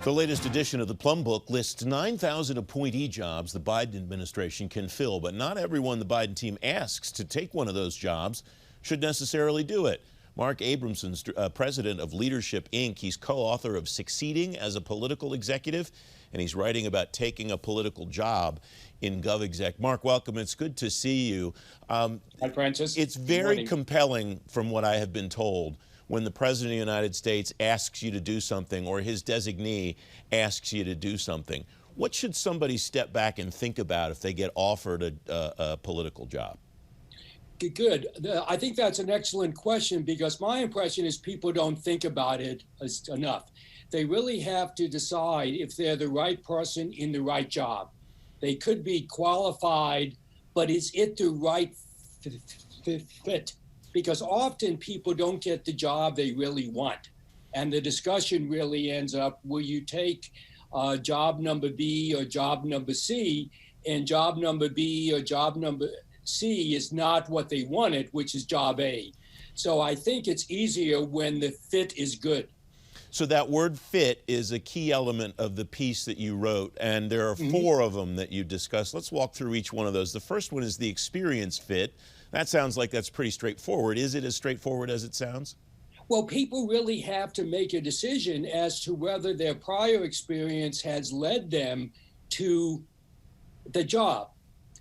The latest edition of the Plum Book lists 9,000 appointee jobs the Biden administration can fill, but not everyone the Biden team asks to take one of those jobs should necessarily do it. Mark Abramson's president of Leadership, Inc. He's co-author of Succeeding as a Political Executive, and he's writing about taking a political job in GovExec. Mark, welcome. It's good to see you. Hi, Francis. It's very compelling, from what I have been told, when the President of the United States asks you to do something or his designee asks you to do something. What should somebody step back and think about if they get offered a political job? Good. I think that's an excellent question, because my impression is people don't think about it enough. They really have to decide if they're the right person in the right job. They could be qualified, but is it the right fit? Because often people don't get the job they really want. And the discussion really ends up, will you take job number B or job number C? And job number B or job number C is not what they wanted, which is job A. So I think it's easier when the fit is good. So that word fit is a key element of the piece that you wrote, and there are four of them that you discussed. Let's walk through each one of those. The first one is the experience fit. That sounds like that's pretty straightforward. Is it as straightforward as it sounds? Well, people really have to make a decision as to whether their prior experience has led them to the job.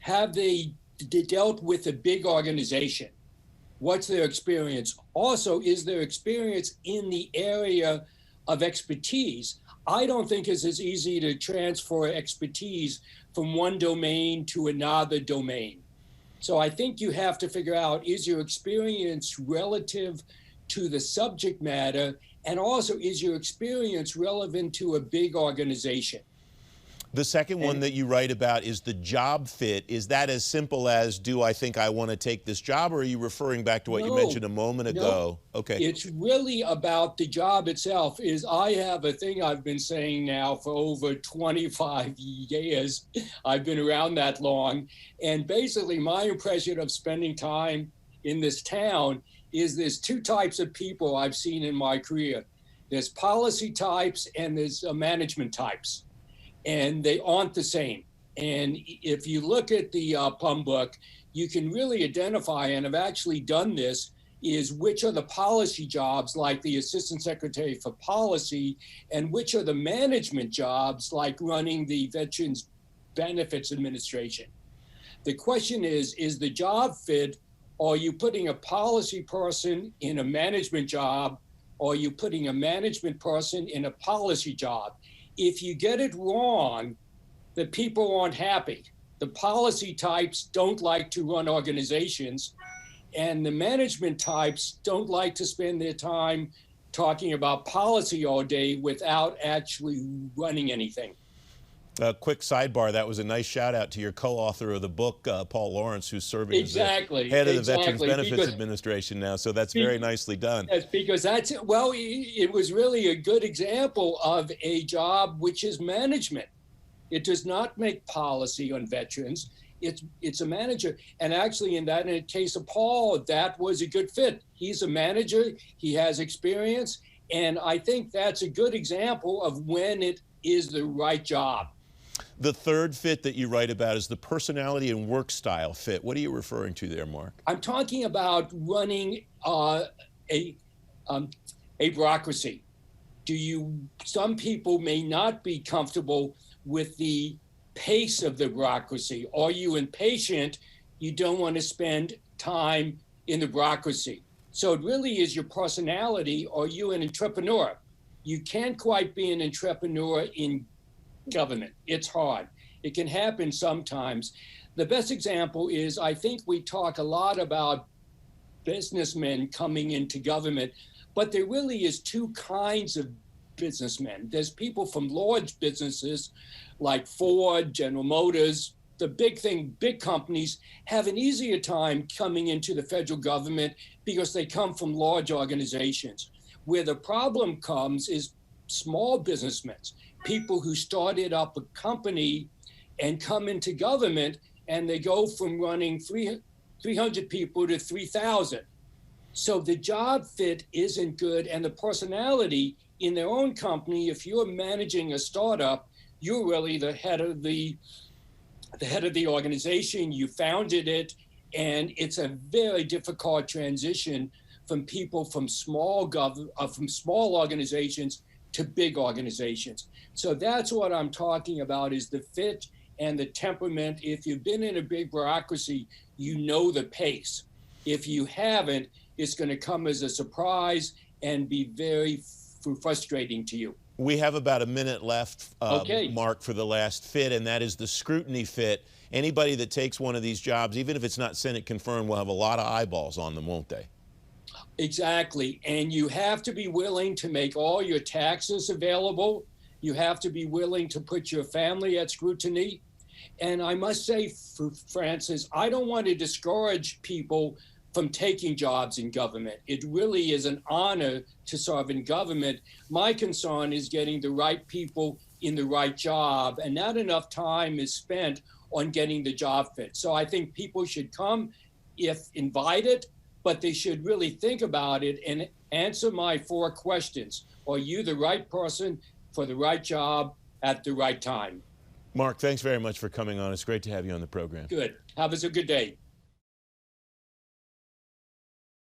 Have they dealt with a big organization? What's their experience? Also, is their experience in the area of expertise? I don't think it's as easy to transfer expertise from one domain to another domain. So I think you have to figure out, is your experience relative to the subject matter? And also, is your experience relevant to a big organization? The second one that you write about is the job fit. Is that as simple as, do I think I want to take this job, or are you referring back to what you mentioned a moment ago? Okay. It's really about the job itself. I have a thing I've been saying now for over 25 years. I've been around that long. And basically my impression of spending time in this town is there's two types of people I've seen in my career. There's policy types and there's management types. And they aren't the same. And if you look at the Plum Book, you can really identify, and I've actually done this, is which are the policy jobs, like the Assistant Secretary for Policy, and which are the management jobs, like running the Veterans Benefits Administration. The question is the job fit? Are you putting a policy person in a management job, or are you putting a management person in a policy job? If you get it wrong, the people aren't happy. The policy types don't like to run organizations, and the management types don't like to spend their time talking about policy all day without actually running anything. A quick sidebar, that was a nice shout out to your co-author of the book, Paul Lawrence, who's serving as the head of the Veterans Benefits Administration now, so that's very nicely done. Yes, because it was really a good example of a job which is management. It does not make policy on veterans. It's a manager. And actually, in the case of Paul, that was a good fit. He's a manager, he has experience, and I think that's a good example of when it is the right job. The third fit that you write about is the personality and work style fit. What are you referring to there, Mark? I'm talking about running a bureaucracy. Some people may not be comfortable with the pace of the bureaucracy. Are you impatient? You don't want to spend time in the bureaucracy. So it really is your personality. Are you an entrepreneur? You can't quite be an entrepreneur in government. It's hard. It can happen sometimes. The best example is, I think we talk a lot about businessmen coming into government, but there really is two kinds of businessmen. There's people from large businesses like Ford, General Motors. The big companies have an easier time coming into the federal government because they come from large organizations. Where the problem comes is small businessmen, people who started up a company and come into government, and they go from running 300 people to 3,000. So the job fit isn't good, and the personality in their own company, if you're managing a startup, you're really the head of the organization. You founded it, and it's a very difficult transition from people from small organizations to big organizations. So that's what I'm talking about, is the fit and the temperament. If you've been in a big bureaucracy, you know the pace. If you haven't, it's going to come as a surprise and be very frustrating to you. We have about a minute left, Okay. Mark, for the last fit, and that is the scrutiny fit. Anybody that takes one of these jobs, even if it's not Senate confirmed, will have a lot of eyeballs on them, won't they? Exactly. And you have to be willing to make all your taxes available. You have to be willing to put your family at scrutiny. And I must say, Francis, I don't want to discourage people from taking jobs in government. It really is an honor to serve in government. My concern is getting the right people in the right job, and not enough time is spent on getting the job fit. So I think people should come if invited, but they should really think about it and answer my 4 questions. Are you the right person for the right job at the right time? Mark, thanks very much for coming on. It's great to have you on the program. Good. Have a good day.